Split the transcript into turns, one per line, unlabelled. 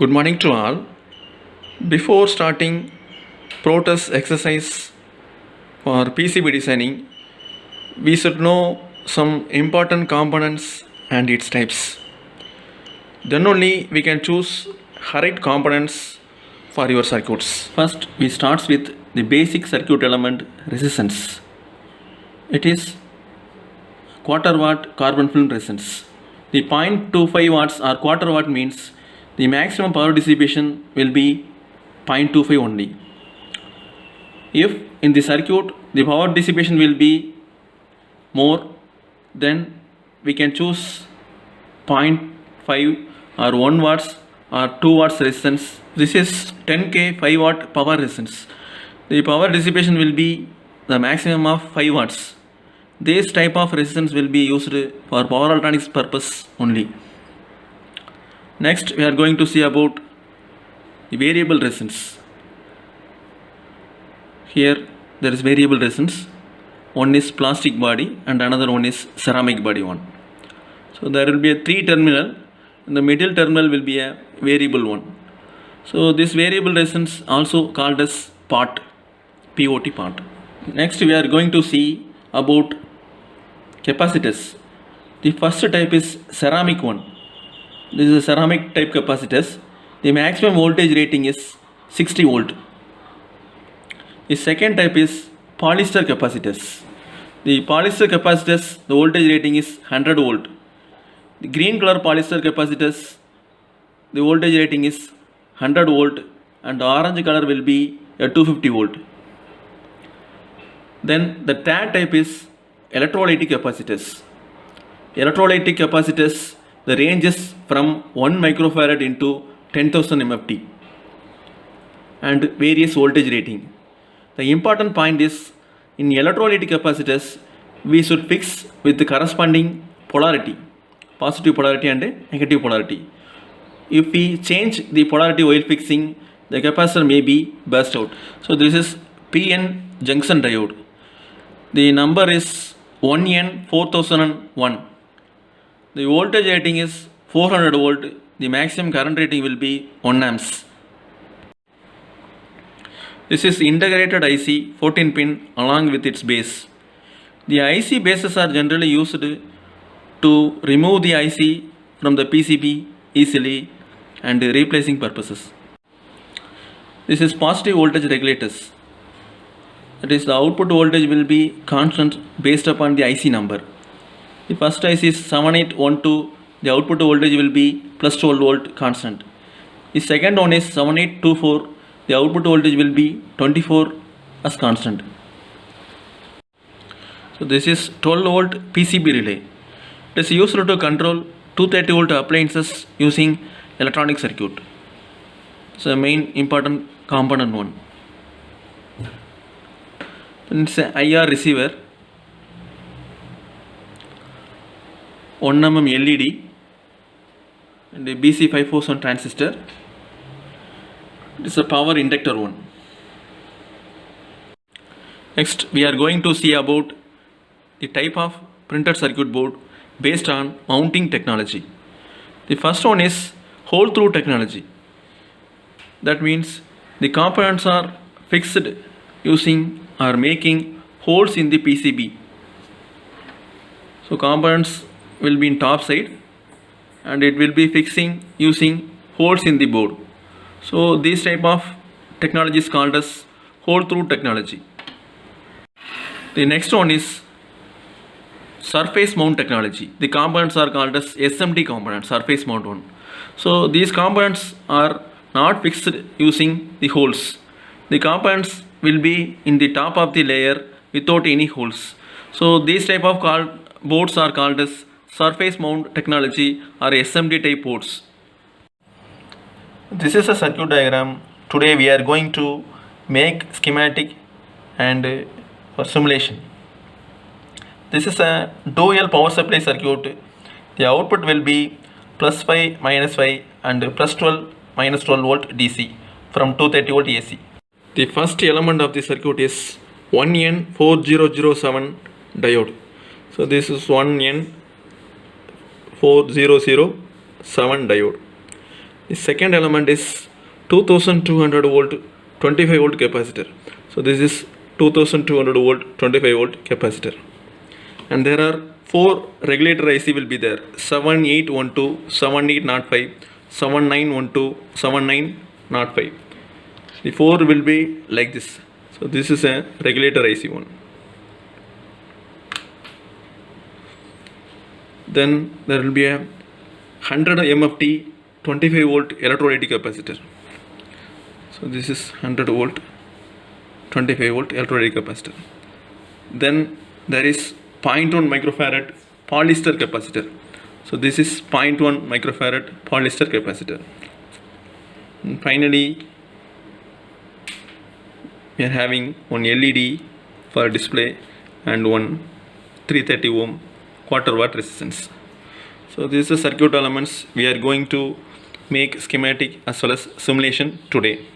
Good morning to all. Before starting protest exercise for PCB designing, we should know some important components and its types. Then only we can choose correct components for your circuits. First, we start with the basic circuit element resistance. It is quarter watt carbon film resistance. The 0.25 watts or quarter watt means the maximum power dissipation will be 0.25 only. If in the circuit the power dissipation will be more, then we can choose 0.5 or 1 watts or 2 watts resistance. This is 10K 5 watt power resistance. The power dissipation will be the maximum of 5 watts. This type of resistance will be used for power electronics purpose only. Next, we are going to see about the variable resistance. Here there is variable resistance. One is plastic body and another one is ceramic body one. So there will be a 3 terminal. In the middle terminal will be a variable one. So this variable resistance also called as POT. Next, we are going to see about capacitors. The first type is ceramic one. This is a ceramic type capacitors. The maximum voltage rating is 60 volt. The second type is polyester capacitors. The polyester capacitors, the voltage rating is 100 volt. The green color polyester capacitors, the voltage rating is 100 volt, and the orange color will be a 250 volt. Then the third type is electrolytic capacitors. Electrolytic capacitors, the range is from 1 microfarad into 10,000 MFT and various voltage rating. The important point is in electrolytic capacitors we should fix with the corresponding polarity, positive polarity and negative polarity. If we change the polarity while fixing, the capacitor may be burst out. So this is PN junction diode. The number is 1N4001. The voltage rating is 400 volt. The maximum current rating will be 1 amps. This is integrated IC 14 pin along with its base. The IC bases are generally used to remove the IC from the PCB easily and replacing purposes. This is positive voltage regulators. That is, the output voltage will be constant based upon the IC number. The first IC is 7812, the output voltage will be plus 12 volt constant. The second one is 7824, the output voltage will be 24 as constant. So this is 12 volt PCB relay. It is used to control 230 volt appliances using electronic circuit. So main important component one. Then it's an IR receiver, 1 mm LED and a BC541 transistor. It is a power inductor one. Next, we are going to see about the type of printed circuit board based on mounting technology. The first one is hole through technology. That means the components are fixed using or making holes in the PCB. So components will be in top side and it will be fixing using holes in the board. So this type of technology is called as hole through technology. The next one is surface mount technology. The components are called as SMT components, surface mount one. So these components are not fixed using the holes. The components will be in the top of the layer without any holes. So these type of boards are called as surface mount technology or SMT type boards. This is a circuit diagram. Today we are going to make schematic and for simulation. This is a dual power supply circuit. The output will be plus 5 minus 5 and plus 12 minus 12 volt DC from 230 volt AC. The first element of the circuit is 1N4007 diode. So this is 1N4007 diode. The second element is 2200 volt 25 volt capacitor. So this is 2200 volt 25 volt capacitor, and there are 4 regulator IC will be there: 7812, 7805, 7912, 7905. The 4 will be like this. So this is a regulator IC one. Then there will be a 100 MFT 25 volt electrolytic capacitor. So this is 100 volt 25 volt electrolytic capacitor. Then there is 0.1 microfarad polyester capacitor. So this is 0.1 microfarad polyester capacitor. And finally, we are having one LED for display and one 330 ohm quarter watt resistance. So these are circuit elements we are going to make schematic as well as simulation today.